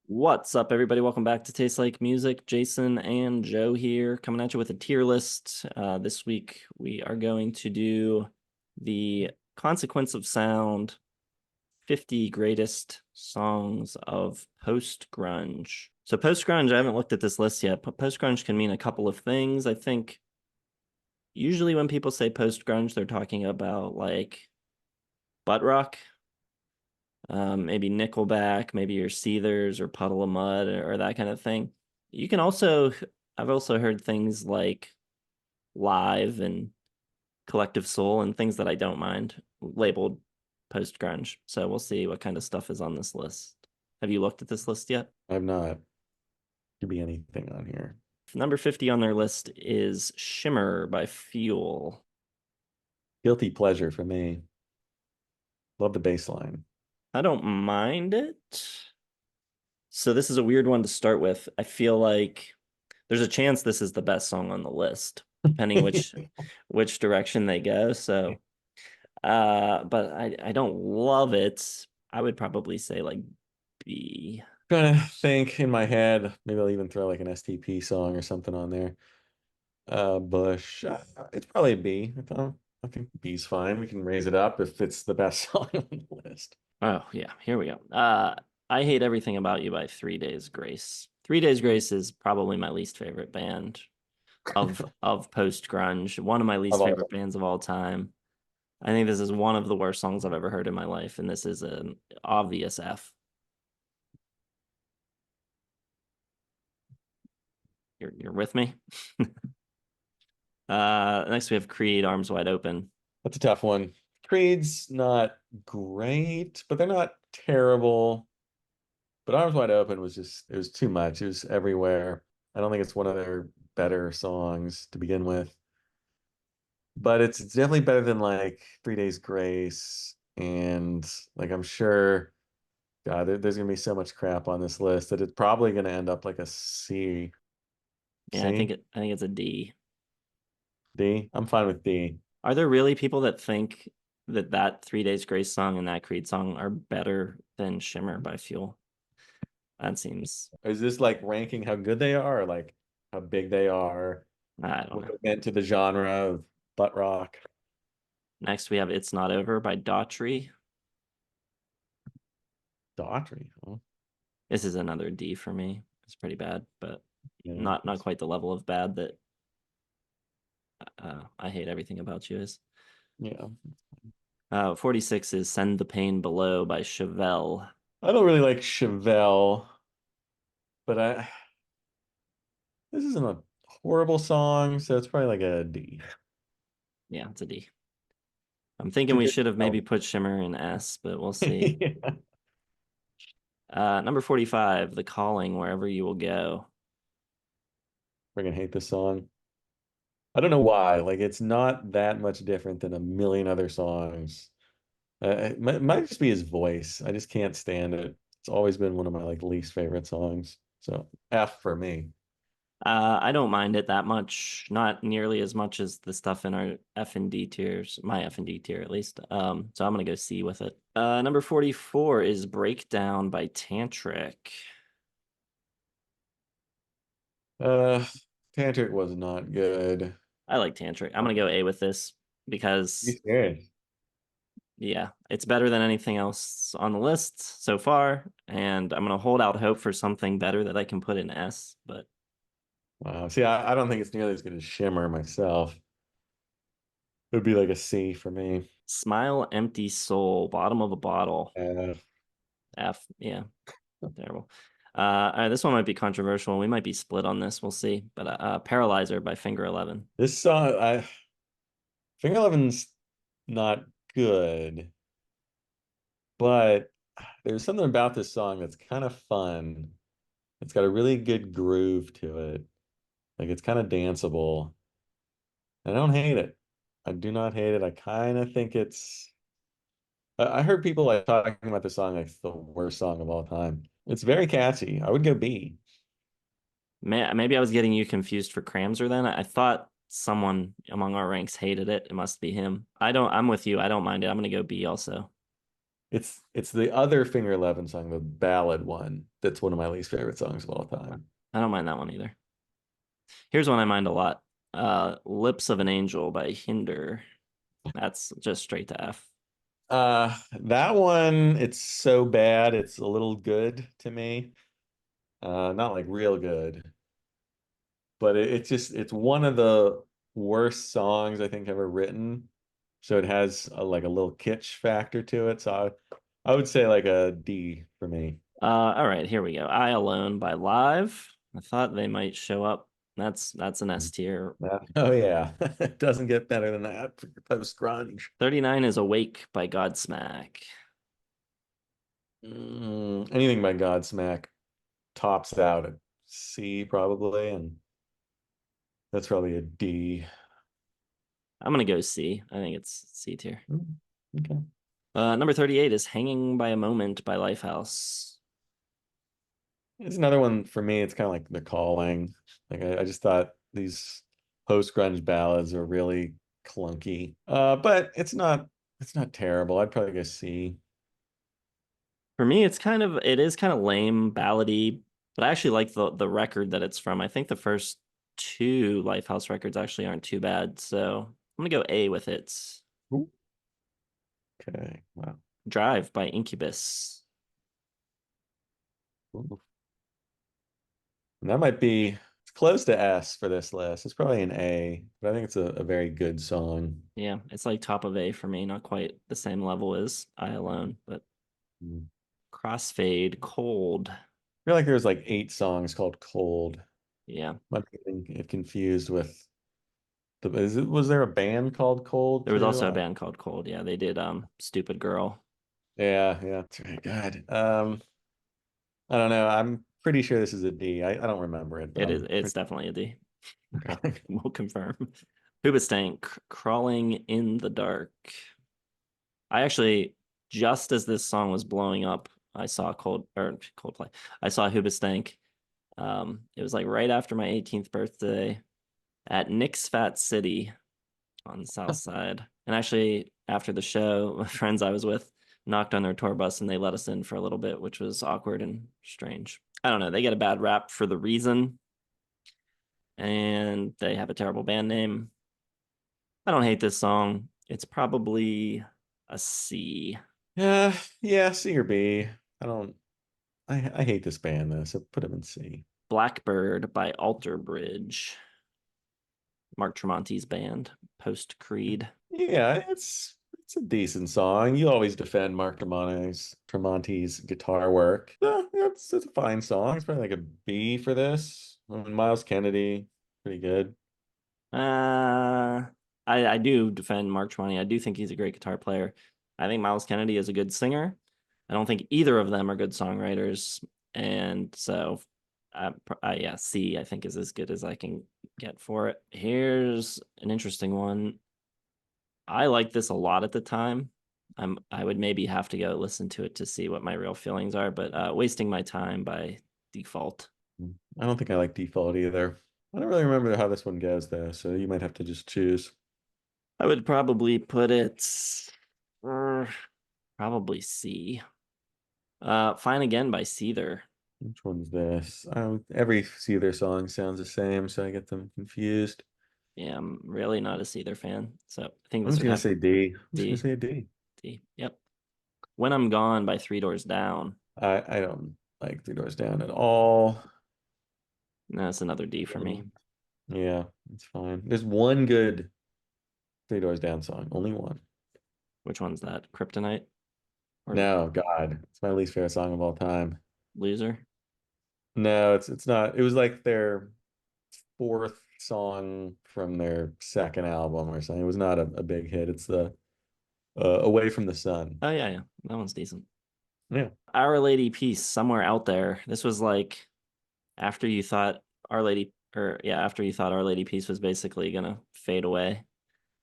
What's up, everybody? Welcome back to Taste Like Music. Jason and Joe here, coming at you with a tier list. This week, we are going to do the Consequence of Sound 50 Greatest Songs of Post-Grunge. So post-grunge, I haven't looked at this list yet, but post-grunge can mean a couple of things. I think usually when people say post-grunge, they're talking about like butt rock, maybe Nickelback, maybe your Seethers or Puddle of Mud or that kind of thing. You can also, I've also heard things like Live and Collective Soul and things that I don't mind labeled post grunge. So we'll see what kind of stuff is on this list. Have you looked at this list yet? I've not. Could be anything on here. Number 50 on their list is Shimmer by Fuel. Guilty pleasure for me. Love the bass line. I don't mind it. So this is a weird one to start with. I feel like there's a chance this is the best song on the list, depending which direction they go. So, but I don't love it. I would probably say like B. Trying to think in my head. Maybe I'll even throw like an STP song or something on there. Bush. It's probably a B. I think B's fine. We can raise it up if it's the best song on the list. Oh yeah, here we go. I Hate Everything About You by 3 Days Grace. 3 Days Grace is probably my least favorite band of post grunge. One of my Of least all favorite bands of all time. I think this is one of the worst songs I've ever heard in my life, and this is an obvious F. You're with me? Next we have Creed, Arms Wide Open. That's a tough one. Creed's not great, but they're not terrible. But Arms Wide Open was just, it was too much. It was everywhere. I don't think it's one of their better songs to begin with. But it's definitely better than like 3 Days Grace. And like, I'm sure, God, there's going to be so much crap on this list that it's probably going to end up like a C. Yeah, I think C? I think it's a D. D? I'm fine with D. Are there really people that think that 3 Days Grace song and that Creed song are better than Shimmer by Fuel? That seems, Is this like ranking how good they are or like how big they are? I don't What know. they meant to the genre of butt rock? Next we have It's Not Over by Daughtry. Daughtry. Oh, This is another D for me. It's pretty bad, but yeah. not quite the level of bad that I Hate Everything About You is. Yeah. 46 is Send the Pain Below by Chevelle. I don't really like Chevelle, but this isn't a horrible song, so it's probably like a D. Yeah, it's a D. I'm It's thinking a we good should have maybe film. put Shimmer in S, but we'll see. Yeah. Number 45, The Calling, Wherever You Will Go. Freaking hate this song. I don't know why. Like it's not that much different than a million other songs. It might just be his voice. I just can't stand it. It's always been one of my like least favorite songs. So F for me. I don't mind it that much, not nearly as much as the stuff in our F and D tiers, my F and D tier at least. So I'm gonna go C with it. Number 44 is Breakdown by Tantric. Uh, Tantric was not good. I like Tantric. I'm gonna go A with this You because serious? yeah, it's better than anything else on the list so far, and I'm gonna hold out hope for something better that I can put in S, but Wow. See, I don't think it's nearly as good as Shimmer myself. It would be like a C for me. Smile Empty Soul, bottom of a bottle. Uh, F, yeah, terrible. All right, this one might be controversial. We might be split on this. We'll see. But Paralyzer by Finger 11. this song, Finger Eleven's not good, but there's something about this song that's kind of fun. It's got a really good groove to it. Like it's kind of danceable. I don't hate it. I do not hate it. I kind of think I heard people like talking about the song like it's the worst song of all time. It's very catchy. I would go B. Maybe I was getting you confused for Cramser then. I thought someone among our ranks hated it. It must be him. I'm with you. I don't mind it. I'm gonna go B also. it's the other Finger Eleven song, the ballad one. That's one of my least favorite songs of all time. I don't mind that one either. Here's one I mind a lot. Lips of an Angel by Hinder. That's just straight to F. That one, it's so bad, it's a little good to me. Not like real good, but it's one of the worst songs I think ever written. So it has like a little kitsch factor to it. So I would say like a D for me. All right, here we go. I Alone by Live. I thought they might show up. That's an S tier. Oh yeah, it doesn't get better than that for post grunge. 39 is Awake by Godsmack. Anything by Godsmack tops out at C probably, and that's probably a D. I'm gonna go C. I think it's C tier. Mm, okay. Number 38 is Hanging by a Moment by Lifehouse. It's another one for me. It's kind of like The Calling. Like I just thought these post-grunge ballads are really clunky. But it's not terrible. I'd probably go C. For me, it is kind of lame, ballady, but I actually like the record that it's from. I think the first two Lifehouse records actually aren't too bad, so I'm gonna go A with it. Ooh, okay. Wow. Drive by Incubus. Ooh. And that might be it's close to S for this list. It's probably an A, but I think it's a very good song. Yeah, it's like top of A for me, not quite the same level as I Alone, but Mm. Crossfade, Cold. I feel like there's like 8 songs called Cold. Yeah, Might be getting it confused with was there a band called Cold there was too? also a band called Cold. Yeah, they did Stupid Girl. Yeah, that's right. God. I don't know. I'm pretty sure this is a D. I don't remember it, but I'm It's pretty definitely a D. okay. We'll confirm. Hoobastank, Crawling in the Dark. I actually, just as this song was blowing up, I saw Coldplay. I saw Hoobastank. It was like right after my 18th birthday at Nick's Fat City on the South Side. And actually, after the show, my friends I was with knocked on their tour bus and they let us in for a little bit, which was awkward and strange. I don't know. They get a bad rap for the reason, and they have a terrible band name. I don't hate this song. It's probably a C. Yeah, C or B. I don't I hate this band though, so put them in C. Blackbird by Alter Bridge. Mark Tremonti's band, post Creed. Yeah, it's a decent song. You always defend Mark Tremonti's guitar work. Yeah, that's a fine song. It's probably like a B for this. Miles Kennedy, pretty good. Uh, I do defend Mark Tremonti. I do think he's a great guitar player. I think Miles Kennedy is a good singer. I don't think either of them are good songwriters, and so, yeah, C I think is as good as I can get for it. Here's an interesting one. I liked this a lot at the time. I would maybe have to go listen to it to see what my real feelings are, but Wasting My Time by Default. I don't think I like Default either. I don't really remember how this one goes though, so you might have to just choose. I would probably put it uh, probably C. Fine Again by Seether. Which one's this? Every Seether song sounds the same, so I get them confused. Yeah, I'm really not a Seether fan, so I think I'm this just would gonna have say D. I'm just gonna D. say a D. D. Yep. When I'm Gone by Three Doors Down. I don't like Three Doors Down at all. That's another D for me. Yeah, it's fine. There's one good Three Doors Down song, only one. Which one's that? Kryptonite or No, God, it's my least favorite song of all time. Loser? No, it's not. It was like their fourth song from their second album or something. It was not a big hit. It's the Away from the Sun. Oh yeah, yeah. That one's decent. Yeah. Our Lady Peace, Somewhere Out There. This was like after you thought Our Lady, or yeah, after you thought Our Lady Peace was basically gonna fade away.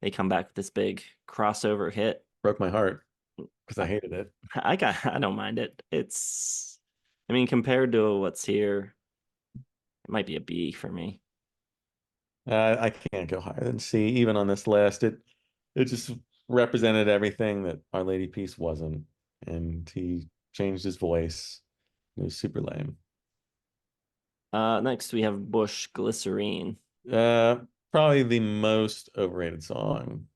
They come back with this big crossover hit. Broke my heart because I I, hated it. I don't mind it. I mean, compared to what's here, it might be a B for me. I can't go higher than C, even on this list. It just represented everything that Our Lady Peace wasn't. and he changed his voice. It was super lame. Next we have Bush Glycerine. Uh, Probably the most overrated song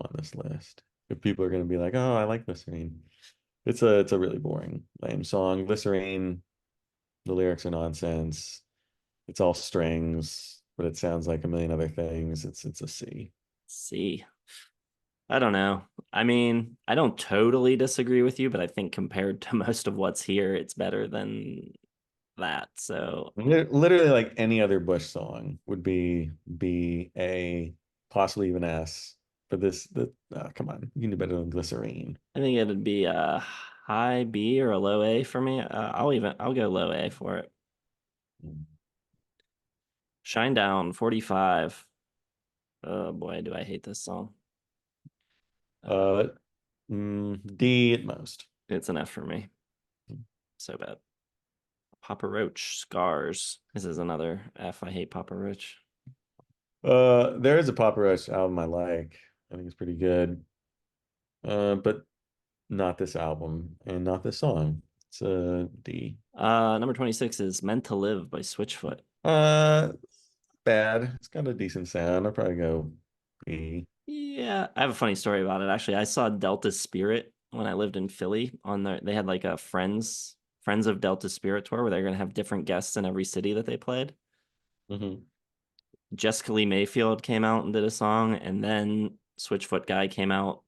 on this list. If people are gonna be like, "Oh, I like Glycerine," it's a really boring, lame song. Glycerine, the lyrics are nonsense. It's all strings, but it sounds like a million other things. It's a C. C. I don't know. I mean, I don't totally disagree with you, but I think compared to most of what's here, it's better than that. So Literally, like any other Bush song would be B, A, possibly even S. But come on, you can do better than Glycerine. I think it'd be a high B or a low A for me. I'll go low A for it. Shine Down 45. Oh boy, do I hate this song. Uh, Uh, D at most. it's an F for me. So bad. Papa Roach Scars. This is another F. I hate Papa Roach. There is a Papa Roach album I like. I think it's pretty good. But not this album and not this song. It's a D. Number 26 is Meant to Live by Switchfoot. Uh, Bad. It's got a decent sound. I'll probably go B. Yeah, I have a funny story about it. Actually, I saw Delta Spirit when I lived in Philly on they had like a Friends of Delta Spirit tour where they're gonna have different guests in every city that they played. Hmm. Jessica Lee Mayfield came out and did a song, and then Switchfoot guy came out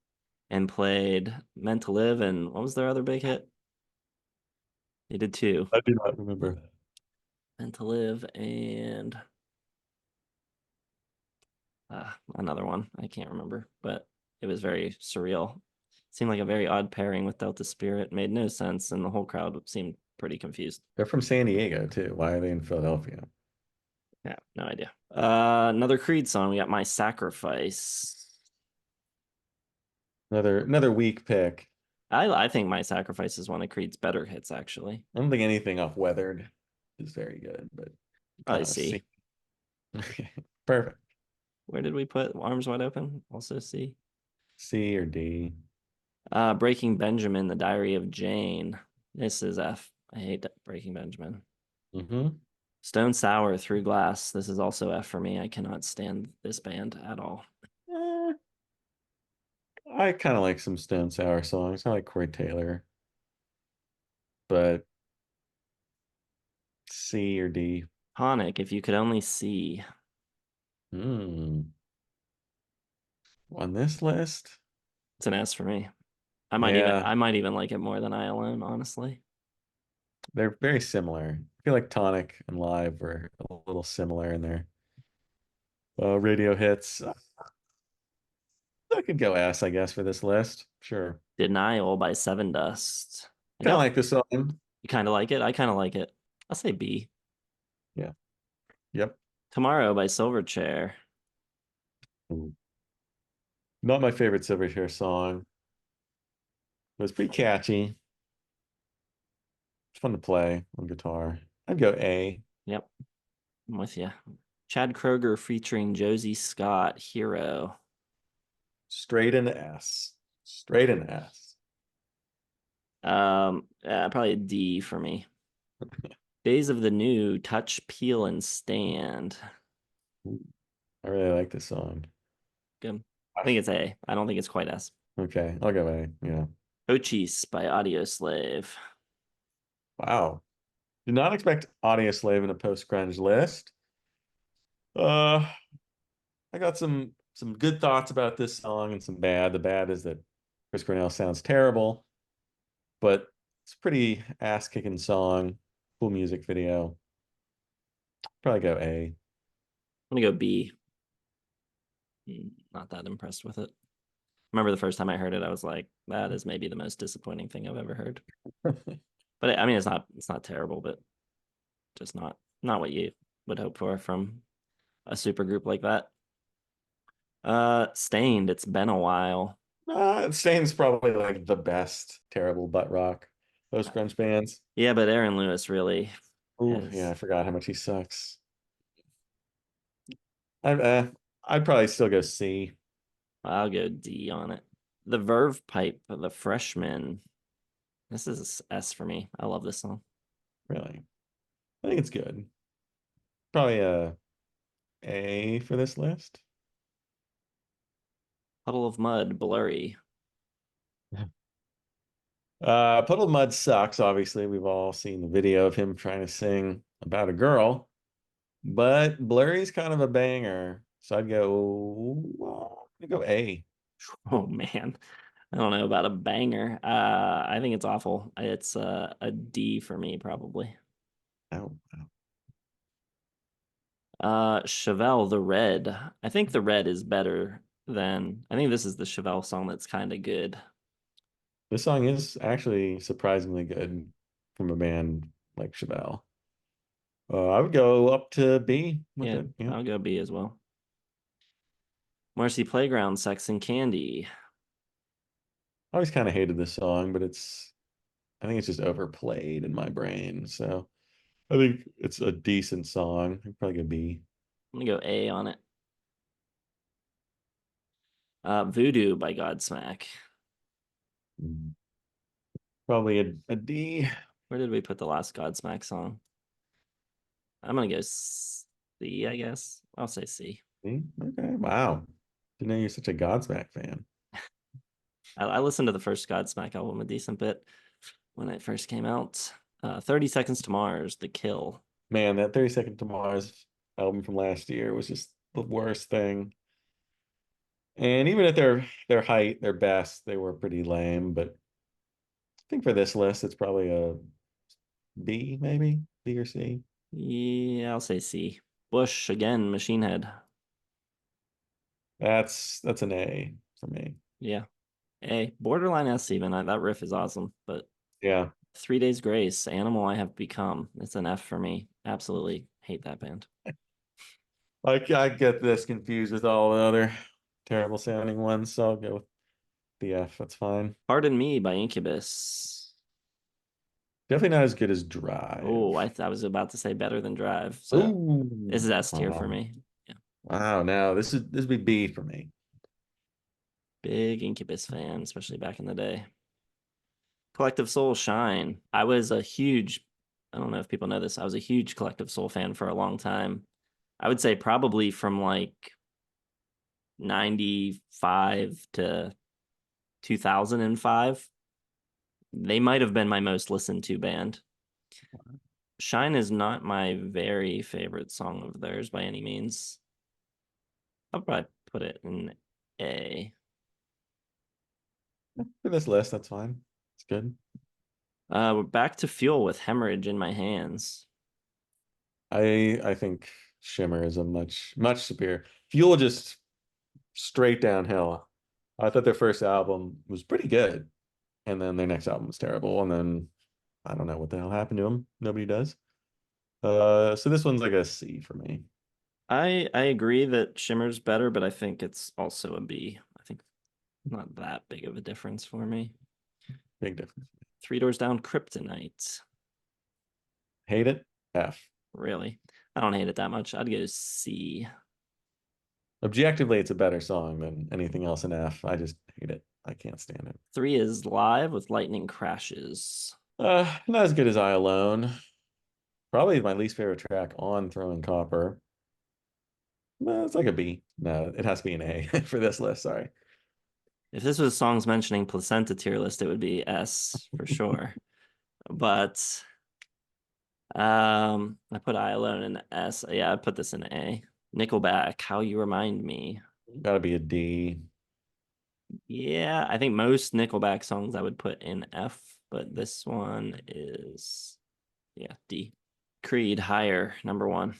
and played Meant to Live, and what was their other big hit? They did two. I do not remember. Meant to Live and another one. I can't remember, but it was very surreal. Seemed like a very odd pairing with Delta Spirit. Made no sense, and the whole crowd seemed pretty confused. They're from San Diego too. Why are they in Philadelphia? Yeah, no idea. Another Creed song. We got My Sacrifice. Another weak pick. I think My Sacrifice is one of Creed's better hits, actually. I don't think anything off Weathered is very good, but I see. C. Perfect. Where did we put Arms Wide Open? Also C. C or D. Breaking Benjamin, The Diary of Jane. This is F. I hate Breaking Benjamin. Hmm. Stone Sour, Through Glass. This is also F for me. I cannot stand this band at all. I kind of like some Stone Sour songs. I like Corey Taylor, but C or D. Tonic, If You Could Only See. Hmm. On this list? It's an S for me. Yeah, I might even like it more than I Alone, honestly. they're very similar. I feel like Tonic and Live were a little similar in their radio hits. I could go S, I guess, for this list. Sure. Denial by Seven Dust. I Kind of got like this song. you kind of like it. I kind of like it. I'll say B. Yeah. Yep. Tomorrow by Silverchair. Ooh. Not my favorite Silverchair song. It was pretty catchy. It's fun to play on guitar. I'd go A. Yep, I'm with you. Chad Kroger featuring Josie Scott, Hero. Straight into S. Straight into S. Probably a D for me. Days of the New, Touch, Peel, and Stand. Ooh, I really like this song. Good. I think it's A. I don't think it's quite S. Okay, I'll go A. Yeah. Ochis by Audio Slave. Wow. Did not expect Audio Slave in a post-grunge list. Uh, I got some good thoughts about this song and some bad. The bad is that Chris Cornell sounds terrible, but it's a pretty ass-kicking song. Cool music video. Probably go A. I'm gonna go B. Not that impressed with it. Remember the first time I heard it, I was like, that is maybe the most disappointing thing I've ever heard. But I mean, it's not terrible, but just not what you would hope for from a super group like that. Stained. It's been a while. Stain's probably like the best terrible butt rock post-grunge bands. Yeah, but Aaron Lewis really Oh, yeah, has. I forgot how much he sucks. I'd probably still go C. I'll go D on it. The Verve Pipe, the freshman. This is S for me. I love this song. Really. I think it's good. Probably a A for this list. Puddle of Mud, Blurry. Puddle of Mud sucks, obviously. We've all seen the video of him trying to sing about a girl, but Blurry's kind of a banger. So I'd go A. Oh man. I don't know about a banger. I think it's awful. It's a D for me, probably. Ow. Chevelle, the Red. I think the Red is better than. I think this is the Chevelle song that's kind of good. This song is actually surprisingly good from a band like Chevelle. I would go up to B with Yeah, it. Yeah. I'll go B as well. Marcy Playground, Sex and Candy. I always kind of hated this song, but I think it's just overplayed in my brain. So I think it's a decent song. I'd probably go B. I'm gonna go A on it. Voodoo by Godsmack. Mm. Probably a D. Where did we put the last Godsmack song? I'm gonna go C, I guess. I'll say C. C? Okay. Wow. Didn't know you're such a Godsmack fan. I listened to the first Godsmack album a decent bit when it first came out. 30 Seconds to Mars, The Kill. Man, that 30 Second to Mars album from last year was just the worst thing. And even at their height, their best, they were pretty lame. But I think for this list, it's probably a B, maybe B or C. Yeah, I'll say C. Bush, again, Machine Head. That's an A for me. Yeah. A. Borderline S, even. That riff is awesome. But Yeah. 3 Days Grace, Animal I Have Become. It's an F for me. Absolutely hate that band. I get this confused with all the other terrible sounding ones, so I'll go with the F. That's fine. Pardon Me by Incubus. Definitely not as good as Oh, Drive. I was about to say better than Drive. So this Ooh. is S tier for Wow. me. Yeah. Wow. Now this would be B for me. Big Incubus fan, especially back in the day. Collective Soul Shine. I was a huge, I don't know if people know this, I was a huge Collective Soul fan for a long time. I would say probably from like 95 to 2005. They might have been my most listened to band. Shine is not my very favorite song of theirs by any means. I'll probably put it in A. For this list, that's fine. It's good. We're back to Fuel with Hemorrhage in My Hands. I think Shimmer is a much superior. Fuel just straight downhill. I thought their first album was pretty good, and then their next album was terrible, and then I don't know what the hell happened to them. Nobody does. So this one's like a C for me. I agree that Shimmer's better, but I think it's also a B. I think not that big of a difference for me. Big difference. Three Doors Down, Kryptonite. Hate it. F. Really? I don't hate it that much. I'd go C. Objectively, it's a better song than anything else in F. I just hate it. I can't stand it. 3 is Live with Lightning Crashes. Not as good as I Alone. Probably my least favorite track on Throwing Copper. Well, it's like a B. No, it has to be an A for this list. Sorry. If this was songs mentioning placenta tier list, it would be S for sure. But I put I Alone in S. Yeah, I put this in A. Nickelback, How You Remind Me. Gotta be a D. Yeah, I think most Nickelback songs I would put in F, but this one is, yeah, D. Creed, Higher, number one.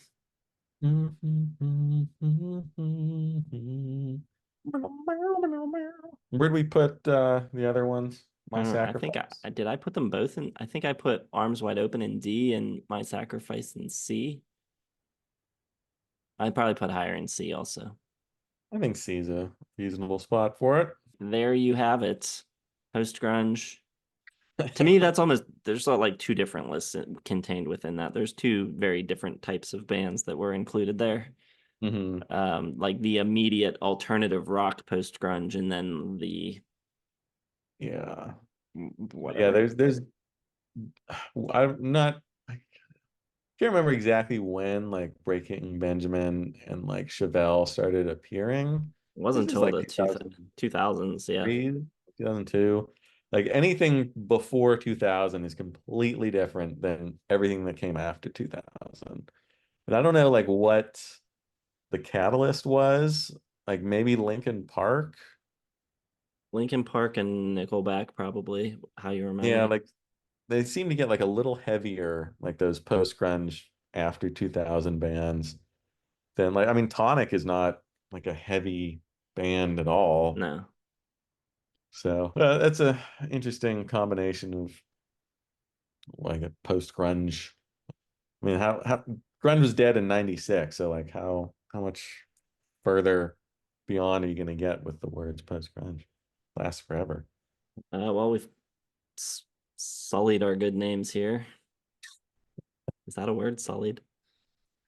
Where'd we put the other ones? My I think Sacrifice. I did I put them both in. I think I put Arms Wide Open in D and My Sacrifice in C. I'd probably put Higher in C also. I think C is a reasonable spot for it. There you have it. Post grunge. To me, that's almost there's like two different lists contained within that. There's two very different types of bands that were included there. Hmm. Like the immediate alternative rock post grunge, and then the Yeah. Yeah, whatever. I'm not, I can't remember exactly when like Breaking Benjamin and like Chevelle started appearing. It This wasn't is until like the 2000s. Yeah. 2003, 2002. Like anything before 2000 is completely different than everything that came after 2000. And I don't know like what the catalyst was. Like maybe Linkin Park. Linkin Park and Nickelback, probably how you Yeah, remember. like they seem to get like a little heavier, like those post-grunge after 2000 bands. Then like I mean Tonic is not like a heavy band at all. No. So that's a interesting combination of like a post-grunge. I mean how grunge was dead in 96, so like how much further beyond are you gonna get with the words post-grunge? Lasts forever. Well, we've sullied our good names here. Is that a word? Sullied?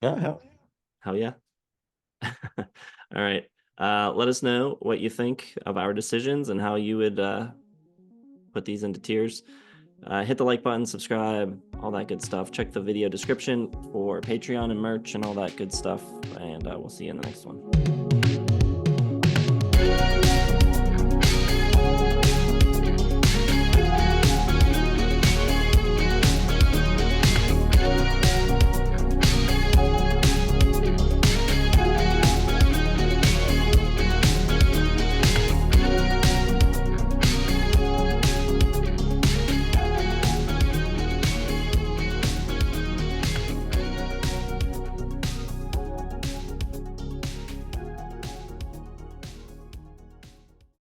Yeah, hell Hell yeah. All right. Let us know what you think of our decisions and how you would put these into tiers. Hit the like button, subscribe, all that good stuff. Check the video description for Patreon and merch and all that good stuff. And we'll see you in the next one.